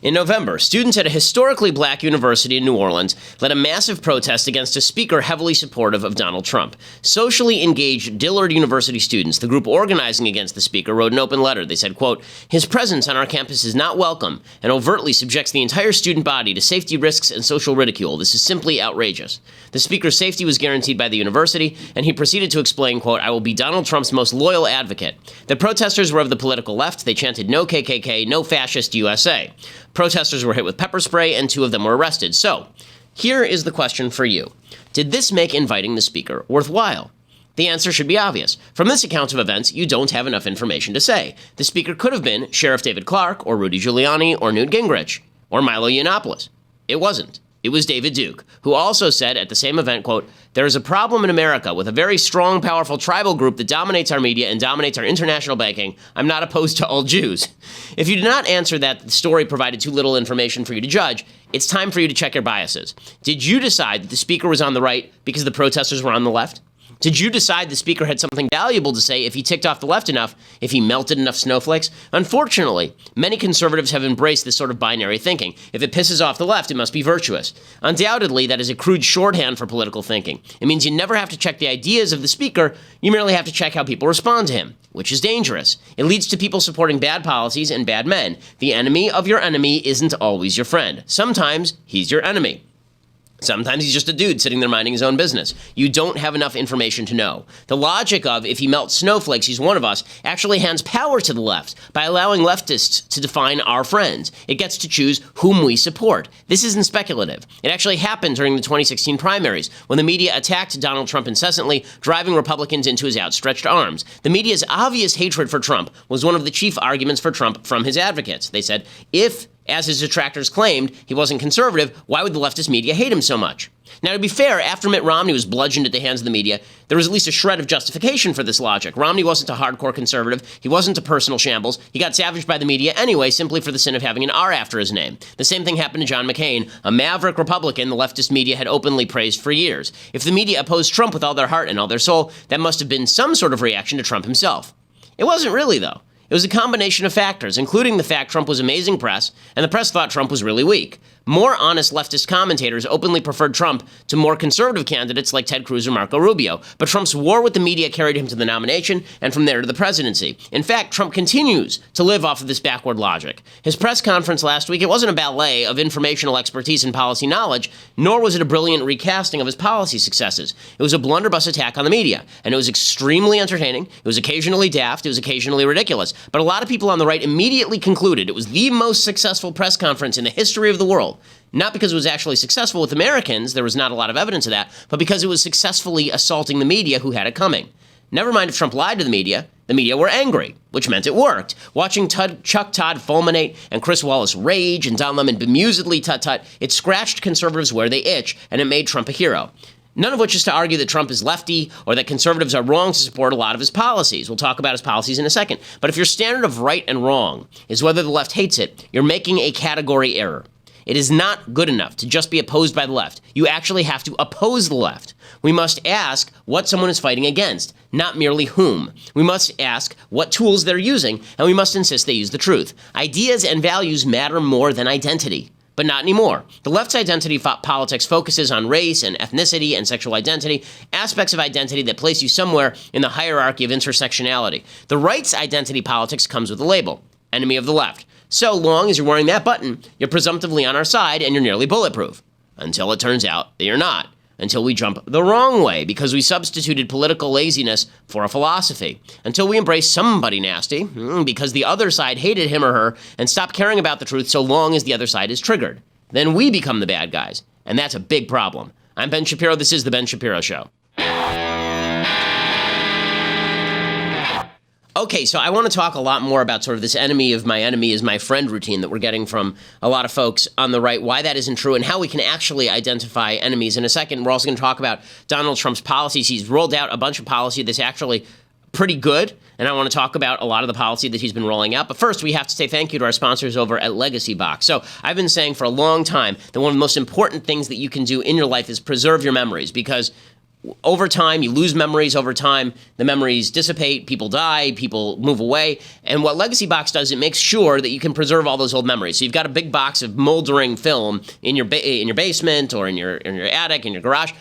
In November, students at a historically black university in New Orleans led a massive protest against a speaker heavily supportive of Donald Trump. Socially engaged Dillard University students, the group organizing against the speaker, wrote an open letter. They said, quote, "His presence on our campus is not welcome and overtly subjects the entire student body to safety risks and social ridicule. This is simply outrageous." The speaker's safety was guaranteed by the university, and he proceeded to explain, quote, "I will be Donald Trump's most loyal advocate." The protesters were of the political left. They chanted, "No KKK, no fascist USA." Protesters were hit with pepper spray, and 2 of them were arrested. So, here is the question for you. Did this make inviting the speaker worthwhile? The answer should be obvious. From this account of events, you don't have enough information to say. The speaker could have been Sheriff David Clarke, or Rudy Giuliani, or Newt Gingrich, or Milo Yiannopoulos. It wasn't. It was David Duke, who also said at the same event, quote, "There is a problem in America with a very strong, powerful tribal group that dominates our media and dominates our international banking. I'm not opposed to all Jews." If you did not answer that the story provided too little information for you to judge, it's time for you to check your biases. Did you decide that the speaker was on the right because the protesters were on the left? Did you decide the speaker had something valuable to say if he ticked off the left enough, if he melted enough snowflakes? Unfortunately, many conservatives have embraced this sort of binary thinking. If it pisses off the left, it must be virtuous. Undoubtedly, that is a crude shorthand for political thinking. It means you never have to check the ideas of the speaker, you merely have to check how people respond to him, which is dangerous. It leads to people supporting bad policies and bad men. The enemy of your enemy isn't always your friend. Sometimes he's your enemy. Sometimes he's just a dude sitting there minding his own business. You don't have enough information to know. The logic of if he melts snowflakes, he's one of us, actually hands power to the left by allowing leftists to define our friends. It gets to choose whom we support. This isn't speculative. It actually happened during the 2016 primaries when the media attacked Donald Trump incessantly, driving Republicans into his outstretched arms. The media's obvious hatred for Trump was one of the chief arguments for Trump from his advocates. They said, if, as his detractors claimed, he wasn't conservative, why would the leftist media hate him so much? Now, to be fair, after Mitt Romney was bludgeoned at the hands of the media, there was at least a shred of justification for this logic. Romney wasn't a hardcore conservative. He wasn't a personal shambles. He got savaged by the media anyway, simply for the sin of having an R after his name. The same thing happened to John McCain, a maverick Republican the leftist media had openly praised for years. If the media opposed Trump with all their heart and all their soul, that must have been some sort of reaction to Trump himself. It wasn't really, though. It was a combination of factors, including the fact Trump was amazing press, and the press thought Trump was really weak. More honest leftist commentators openly preferred Trump to more conservative candidates like Ted Cruz or Marco Rubio, but Trump's war with the media carried him to the nomination and from there to the presidency. In fact, Trump continues to live off of this backward logic. His press conference last week, it wasn't a ballet of informational expertise and policy knowledge, nor was it a brilliant recasting of his policy successes. It was a blunderbuss attack on the media, and it was extremely entertaining, it was occasionally daft, it was occasionally ridiculous, but a lot of people on the right immediately concluded it was the most successful press conference in the history of the world. Not because it was actually successful with Americans, there was not a lot of evidence of that, but because it was successfully assaulting the media who had it coming. Never mind if Trump lied to the media were angry, which meant it worked. Watching Chuck Todd fulminate and Chris Wallace rage and Don Lemon bemusedly tut-tut, it scratched conservatives where they itch, and it made Trump a hero. None of which is to argue that Trump is lefty or that conservatives are wrong to support a lot of his policies. We'll talk about his policies in a second. But if your standard of right and wrong is whether the left hates it, you're making a category error. It is not good enough to just be opposed by the left. You actually have to oppose the left. We must ask what someone is fighting against, not merely whom. We must ask what tools they're using, and we must insist they use the truth. Ideas and values matter more than identity. But not anymore. The left's identity politics focuses on race and ethnicity and sexual identity, aspects of identity that place you somewhere in the hierarchy of intersectionality. The right's identity politics comes with a label, enemy of the left. So long as you're wearing that button, you're presumptively on our side and you're nearly bulletproof. Until it turns out that you're not. Until we jump the wrong way because we substituted political laziness for a philosophy. Until we embrace somebody nasty because the other side hated him or her and stop caring about the truth so long as the other side is triggered. Then we become the bad guys. And that's a big problem. I'm Ben Shapiro. This is The Ben Shapiro Show. Okay, so I want to talk a lot more about sort of this enemy of my enemy is my friend routine that we're getting from a lot of folks on the right, why that isn't true, and how we can actually identify enemies. In a second, we're also going to talk about Donald Trump's policies. He's rolled out a bunch of policy that's actually pretty good, and I want to talk about a lot of the policy that he's been rolling out. But first, we have to say thank you to our sponsors over at Legacybox. So I've been saying for a long time that one of the most important things that you can do in your life is preserve your memories, because over time, you lose memories over time. The memories dissipate, people die, people move away. And what Legacybox does, it makes sure that you can preserve all those old memories. So you've got a big box of moldering film in your basement or in your attic, in your garage.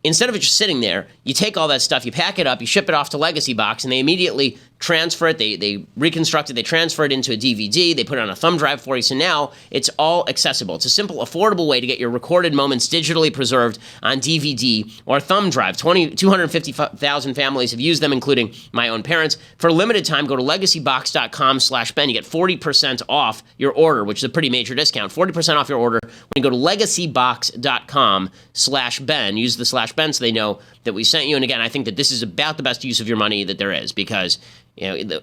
Instead of it just sitting there, you take all that stuff, you pack it up, you ship it off to Legacybox, and they immediately transfer it, they reconstruct it, they transfer it into a DVD, they put it on a thumb drive for you, so now it's all accessible. It's a simple, affordable way to get your recorded moments digitally preserved on DVD or thumb drive. 250,000 families have used them, including my own parents. For a limited time, go to legacybox.com/Ben. You get 40% off your order, which is a pretty major discount. 40% off your order when you go to legacybox.com/Ben. Use the /Ben so they know that we sent you. And again, I think that this is about the best use of your money that there is, because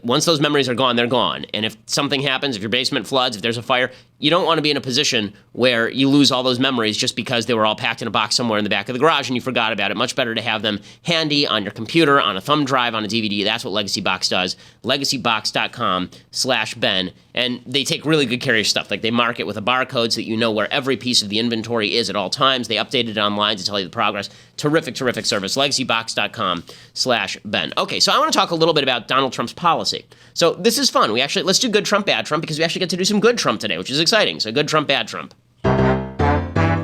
once those memories are gone, they're gone. And if something happens, if your basement floods, if there's a fire, you don't want to be in a position where you lose all those memories just because they were all packed in a box somewhere in the back of the garage and you forgot about it. Much better to have them handy on your computer, on a thumb drive, on a DVD. That's what Legacybox does. Legacybox.com/Ben. And they take really good care of your stuff. Like, they mark it with a barcode so that you know where every piece of the inventory is at all times. They update it online to tell you the progress. Terrific, terrific service. Legacybox.com/Ben. Okay, so I want to talk a little bit about Donald Trump's policy. So this is fun. Let's do good Trump, bad Trump, because we actually get to do some good Trump today, which is exciting. So good Trump, bad Trump.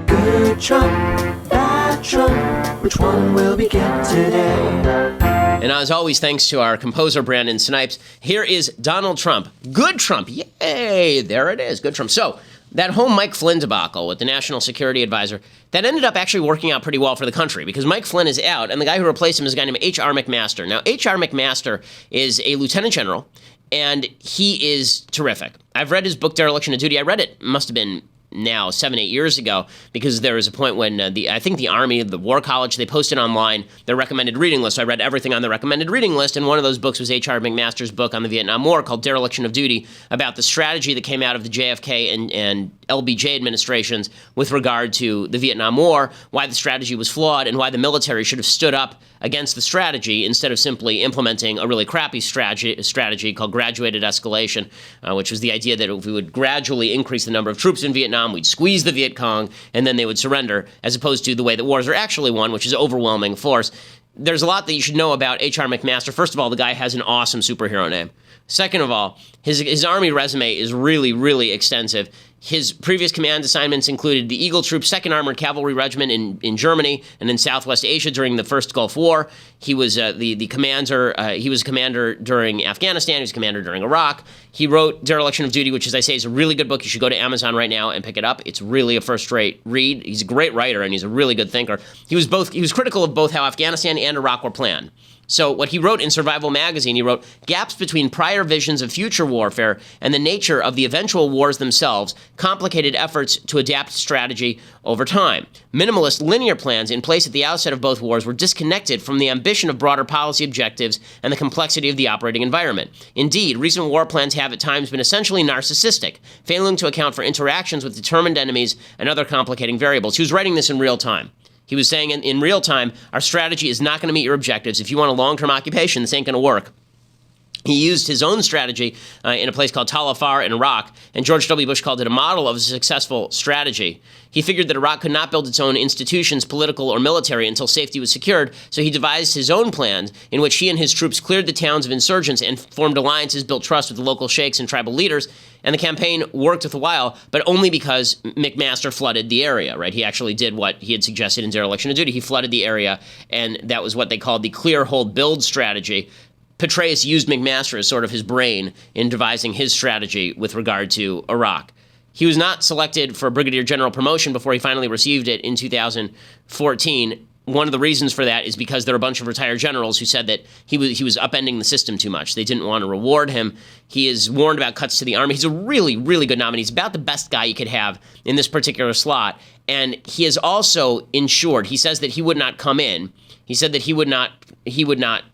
Good Trump, bad Trump, which one will we get today? And as always, thanks to our composer, Brandon Snipes, here is Donald Trump. Good Trump. Yay, there it is. Good Trump. So that whole Mike Flynn debacle with the National Security Advisor, that ended up actually working out pretty well for the country, because Mike Flynn is out, and the guy who replaced him is a guy named H.R. McMaster. Now, H.R. McMaster is a lieutenant general, and he is terrific. I've read his book, Dereliction of Duty. I read it, must have been now 7-8 years ago, because there was a point when I think the Army, the War College, they posted online their recommended reading list. So I read everything on the recommended reading list, and one of those books was H.R. McMaster's book on the Vietnam War called Dereliction of Duty, about the strategy that came out of the JFK and LBJ administrations with regard to the Vietnam War, why the strategy was flawed, and why the military should have stood up against the strategy instead of simply implementing a really crappy strategy called graduated escalation, which was the idea that if we would gradually increase the number of troops in Vietnam, we'd squeeze the Viet Cong, and then they would surrender, as opposed to the way that wars are actually won, which is overwhelming force. There's a lot that you should know about H.R. McMaster. First of all, the guy has an awesome superhero name. Second of all, his Army resume is really, really extensive. His previous command assignments included the Eagle Troop 2nd Armored Cavalry Regiment in Germany and in Southwest Asia during the First Gulf War. He was the commander. He was a commander during Afghanistan. He was a commander during Iraq. He wrote Dereliction of Duty, which, as I say, is a really good book. You should go to Amazon right now and pick it up. It's really a first-rate read. He's a great writer, and he's a really good thinker. He was critical of both how Afghanistan and Iraq were planned. So what he wrote in Survival Magazine, he wrote, gaps between prior visions of future warfare and the nature of the eventual wars themselves complicated efforts to adapt strategy over time. Minimalist linear plans in place at the outset of both wars were disconnected from the ambition of broader policy objectives and the complexity of the operating environment. Indeed, recent war plans have at times been essentially narcissistic, failing to account for interactions with determined enemies and other complicating variables. He was writing this in real time. He was saying in real time, our strategy is not going to meet your objectives. If you want a long-term occupation, this ain't going to work. He used his own strategy in a place called Tal Afar in Iraq, and George W. Bush called it a model of a successful strategy. He figured that Iraq could not build its own institutions, political or military, until safety was secured, so he devised his own plans in which he and his troops cleared the towns of insurgents and formed alliances, built trust with the local sheikhs and tribal leaders, and the campaign worked with a while, but only because McMaster flooded the area, right? He actually did what he had suggested in Dereliction of Duty. He flooded the area, and that was what they called the clear, hold, build strategy. Petraeus used McMaster as sort of his brain in devising his strategy with regard to Iraq. He was not selected for a brigadier general promotion before he finally received it in 2014. One of the reasons for that is because there are a bunch of retired generals who said that he was upending the system too much. They didn't want to reward him. He is warned about cuts to the Army. He's a really, really good nominee. He's about the best guy you could have in this particular slot. And he is also insured. He says that he would not come in. He said that he would not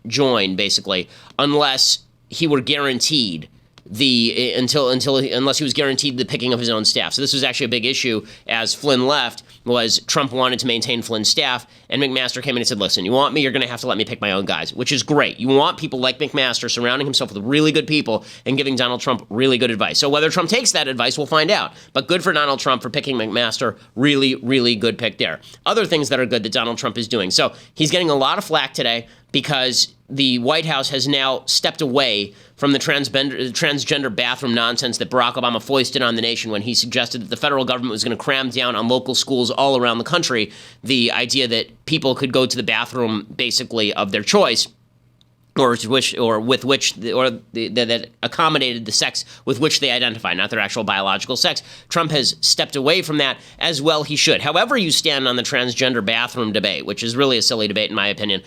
join, basically, unless he were guaranteed unless he was guaranteed the picking of his own staff. So this was actually a big issue as Flynn left, was Trump wanted to maintain Flynn's staff, and McMaster came in and said, listen, you want me, you're going to have to let me pick my own guys, which is great. You want people like McMaster surrounding himself with really good people and giving Donald Trump really good advice. So whether Trump takes that advice, we'll find out. But good for Donald Trump for picking McMaster. Really, really good pick there. Other things that are good that Donald Trump is doing. So he's getting a lot of flack today because the White House has now stepped away from the transgender bathroom nonsense that Barack Obama foisted on the nation when he suggested that the federal government was going to cram down on local schools all around the country the idea that people could go to the bathroom basically of their choice, that accommodated the sex with which they identify, not their actual biological sex. Trump has stepped away from that, as well he should. However you stand on the transgender bathroom debate, which is really a silly debate in my opinion,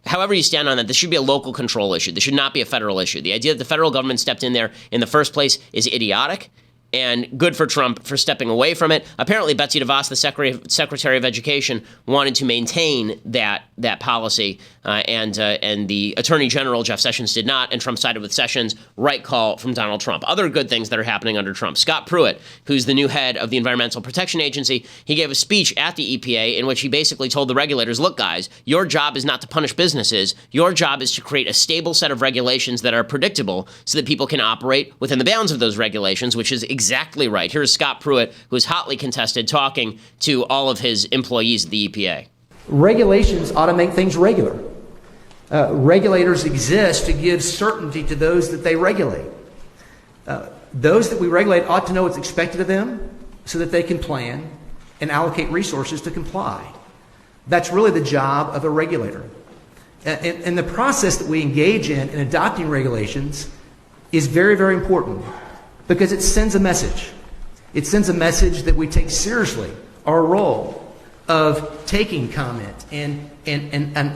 however you stand on that, this should be a local control issue. This should not be a federal issue. The idea that the federal government stepped in there in the first place is idiotic, and good for Trump for stepping away from it. Apparently, Betsy DeVos, the Secretary of Education, wanted to maintain that policy, and the Attorney General, Jeff Sessions, did not, and Trump sided with Sessions. Right call from Donald Trump. Other good things that are happening under Trump. Scott Pruitt, who's the new head of the Environmental Protection Agency, he gave a speech at the EPA in which he basically told the regulators, look, guys, your job is not to punish businesses. Your job is to create a stable set of regulations that are predictable so that people can operate within the bounds of those regulations, which is exactly right. Here's Scott Pruitt, who is hotly contested, talking to all of his employees at the EPA. Regulations ought to make things regular. Regulators exist to give certainty to those that they regulate. Those that we regulate ought to know what's expected of them so that they can plan and allocate resources to comply. That's really the job of a regulator. And the process that we engage in adopting regulations is very, very important, because it sends a message. It sends a message that we take seriously our role of taking comment and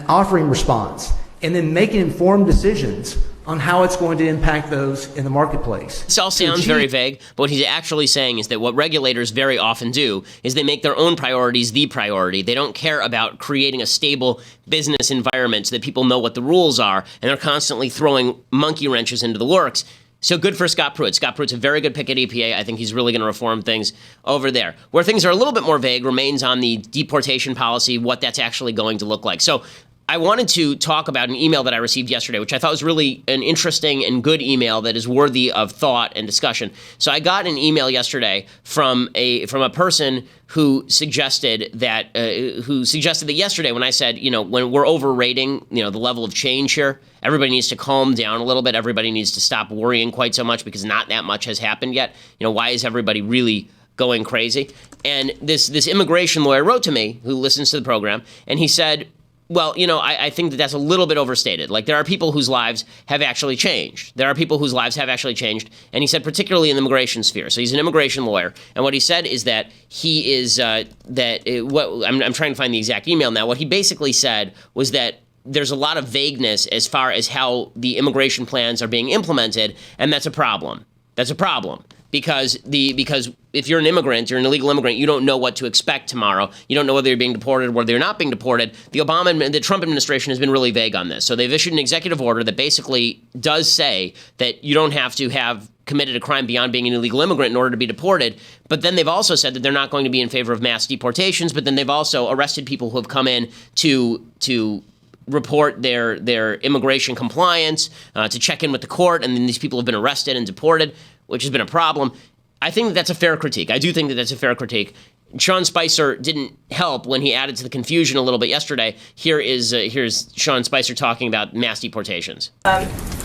offering response, and then making informed decisions on how it's going to impact those in the marketplace. This all sounds very vague, but what he's actually saying is that what regulators very often do is they make their own priorities the priority. They don't care about creating a stable business environment so that people know what the rules are, and they're constantly throwing monkey wrenches into the works. So good for Scott Pruitt. Scott Pruitt's a very good pick at EPA. I think he's really going to reform things over there. Where things are a little bit more vague remains on the deportation policy, what that's actually going to look like. So I wanted to talk about an email that I received yesterday, which I thought was really an interesting and good email that is worthy of thought and discussion. So I got an email yesterday from a person who suggested that yesterday when I said, when we're overrating, the level of change here, everybody needs to calm down a little bit. Everybody needs to stop worrying quite so much because not that much has happened yet. Why is everybody really going crazy? And this immigration lawyer wrote to me, who listens to the program, and he said, well, I think that's a little bit overstated. Like, there are people whose lives have actually changed. And he said, particularly in the immigration sphere. So he's an immigration lawyer. And what he said is that he is, I'm trying to find the exact email now. What he basically said was that there's a lot of vagueness as far as how the immigration plans are being implemented, and that's a problem. That's a problem. Because if you're an immigrant, you're an illegal immigrant, you don't know what to expect tomorrow. You don't know whether you're being deported or whether you're not being deported. The Trump administration has been really vague on this. So they've issued an executive order that basically does say that you don't have to have committed a crime beyond being an illegal immigrant in order to be deported. But then they've also said that they're not going to be in favor of mass deportations. But then they've also arrested people who have come in to report their immigration compliance, to check in with the court, and then these people have been arrested and deported, which has been a problem. I think that's a fair critique. I do think that that's a fair critique. Sean Spicer didn't help when he added to the confusion a little bit yesterday. Here's Sean Spicer talking about mass deportations.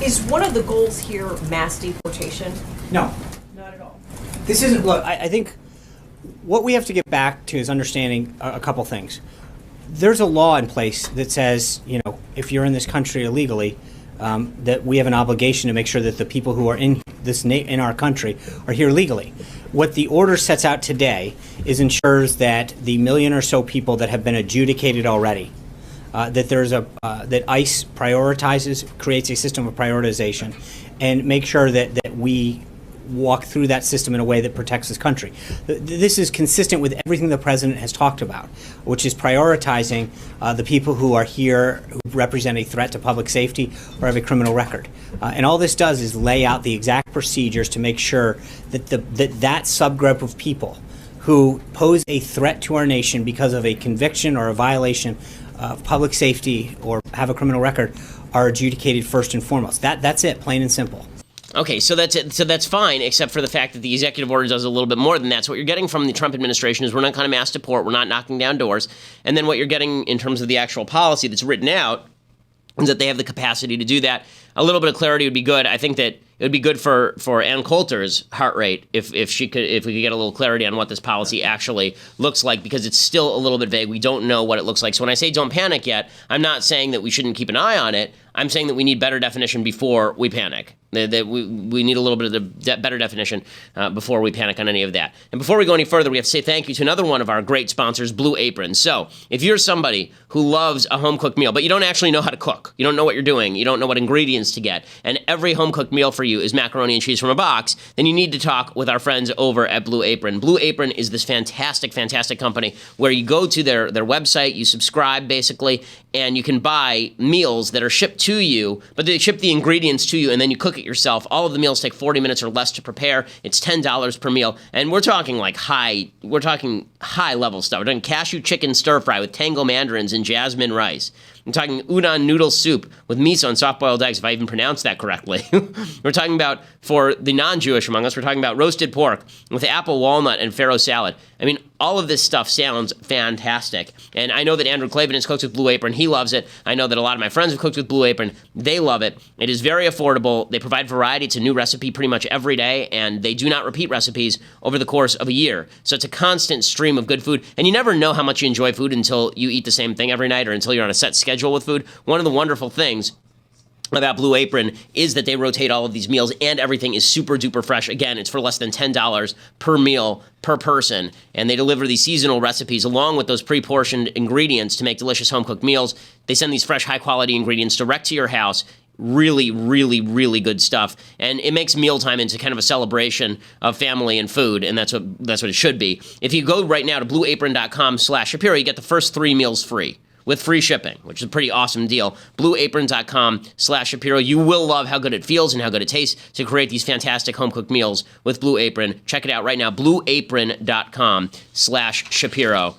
Is one of the goals here mass deportation? No. Not at all. This isn't. Look, I think what we have to get back to is understanding a couple things. There's a law in place that says, if you're in this country illegally, that we have an obligation to make sure that the people who are in our country are here legally. What the order sets out today ensures that the million or so people that have been adjudicated already, that ICE creates a system of prioritization, and make sure that we walk through that system in a way that protects this country. This is consistent with everything the president has talked about, which is prioritizing the people who are here, who represent a threat to public safety or have a criminal record. And all this does is lay out the exact procedures to make sure that that subgroup of people who pose a threat to our nation because of a conviction or a violation of public safety or have a criminal record are adjudicated first and foremost. That's it, plain and simple. Okay, so that's it. So that's fine, except for the fact that the executive order does a little bit more than that. So what you're getting from the Trump administration is we're not kind of mass deport, we're not knocking down doors. And then what you're getting in terms of the actual policy that's written out is that they have the capacity to do that. A little bit of clarity would be good. I think that it would be good for Ann Coulter's heart rate if we could get a little clarity on what this policy actually looks like, because it's still a little bit vague. We don't know what it looks like. So when I say don't panic yet, I'm not saying that we shouldn't keep an eye on it. I'm saying that we need better definition before we panic. That we need a little bit of the better definition before we panic on any of that. And before we go any further, we have to say thank you to another one of our great sponsors, Blue Apron. So if you're somebody who loves a home-cooked meal, but you don't actually know how to cook, you don't know what you're doing, you don't know what ingredients to get, and every home-cooked meal for you is macaroni and cheese from a box, then you need to talk with our friends over at Blue Apron. Blue Apron is this fantastic, fantastic company where you go to their website, you subscribe basically, and you can buy meals that are shipped to you, but they ship the ingredients to you, and then you cook it yourself. All of the meals take 40 minutes or less to prepare. It's $10 per meal, and we're talking high level stuff. We're talking cashew chicken stir fry with tango mandarins and jasmine rice. I'm talking udon noodle soup with miso and soft-boiled eggs, if I even pronounced that correctly. We're talking about, for the non-Jewish among us, we're talking about roasted pork with apple, walnut, and farro salad. I mean, all of this stuff sounds fantastic. And I know that Andrew Clavin has cooked with Blue Apron. He loves it. I know that a lot of my friends have cooked with Blue Apron. They love it. It is very affordable. They provide variety. It's a new recipe pretty much every day, and they do not repeat recipes over the course of a year. So it's a constant stream of good food. And you never know how much you enjoy food until you eat the same thing every night or until you're on a set schedule with food. One of the wonderful things about Blue Apron is that they rotate all of these meals and everything is super duper fresh. Again, it's for less than $10 per meal per person, and they deliver these seasonal recipes along with those pre-portioned ingredients to make delicious home-cooked meals. They send these fresh, high-quality ingredients direct to your house. Really, really, really good stuff. And it makes mealtime into kind of a celebration of family and food, and that's what it should be. If you go right now to blueapron.com/Shapiro, you get the first 3 meals free, with free shipping, which is a pretty awesome deal. blueapron.com/Shapiro. You will love how good it feels and how good it tastes to create these fantastic home-cooked meals with Blue Apron. Check it out right now, blueapron.com/Shapiro.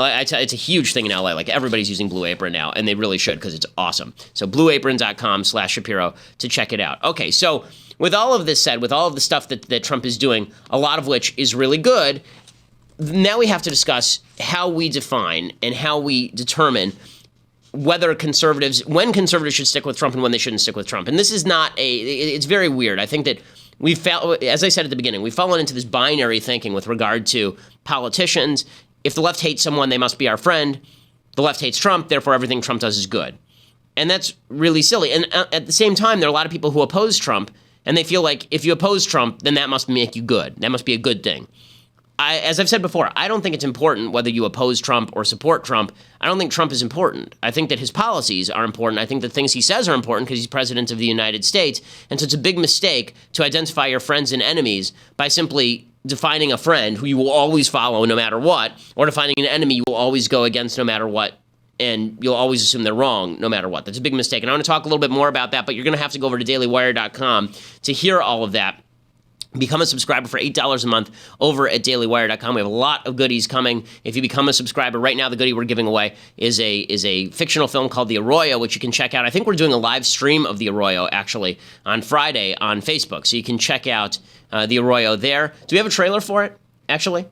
It's a huge thing in LA. Like, everybody's using Blue Apron now, and they really should, because it's awesome. So blueapron.com/Shapiro to check it out. Okay, so with all of this said, with all of the stuff that Trump is doing, a lot of which is really good, now we have to discuss how we define and how we determine when conservatives should stick with Trump and when they shouldn't stick with Trump. And this is it's very weird. I think that as I said at the beginning, we've fallen into this binary thinking with regard to politicians. If the left hates someone, they must be our friend. The left hates Trump, therefore everything Trump does is good. And that's really silly. And at the same time, there are a lot of people who oppose Trump, and they feel like if you oppose Trump, then that must make you good. That must be a good thing. As I've said before, I don't think it's important whether you oppose Trump or support Trump. I don't think Trump is important. I think that his policies are important. I think the things he says are important because he's president of the United States. And so it's a big mistake to identify your friends and enemies by simply defining a friend who you will always follow no matter what, or defining an enemy you will always go against no matter what, and you'll always assume they're wrong no matter what. That's a big mistake. And I want to talk a little bit more about that, but you're going to have to go over to dailywire.com to hear all of that. Become a subscriber for $8 a month over at dailywire.com. We have a lot of goodies coming. If you become a subscriber right now, the goodie we're giving away is a fictional film called The Arroyo, which you can check out. I think we're doing a live stream of The Arroyo, actually, on Friday on Facebook. So you can check out The Arroyo there. Do we have a trailer for it, actually?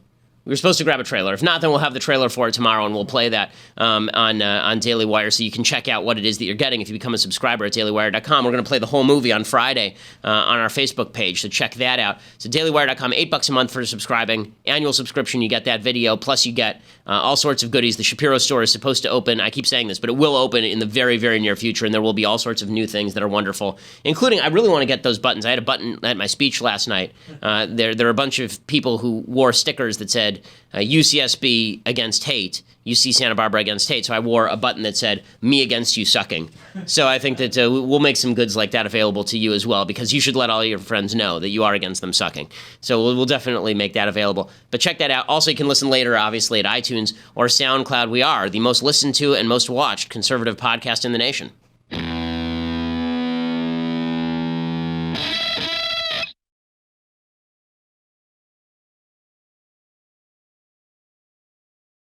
We were supposed to grab a trailer. If not, then we'll have the trailer for it tomorrow, and we'll play that on Daily Wire, so you can check out what it is that you're getting if you become a subscriber at dailywire.com. We're going to play the whole movie on Friday on our Facebook page, so check that out. So dailywire.com, $8 a month for subscribing. Annual subscription, you get that video, plus you get all sorts of goodies. The Shapiro store is supposed to open, I keep saying this, but it will open in the very, very near future, and there will be all sorts of new things that are wonderful, including, I really want to get those buttons. I had a button at my speech last night. There are a bunch of people who wore stickers that said, said UCSB against hate, UC Santa Barbara against hate. So I wore a button that said me against you sucking. So I think that we'll make some goods like that available to you as well, because you should let all your friends know that you are against them sucking. So we'll definitely make that available. But check that out. Also, you can listen later, obviously, at iTunes or SoundCloud. We are the most listened to and most watched conservative podcast in the nation.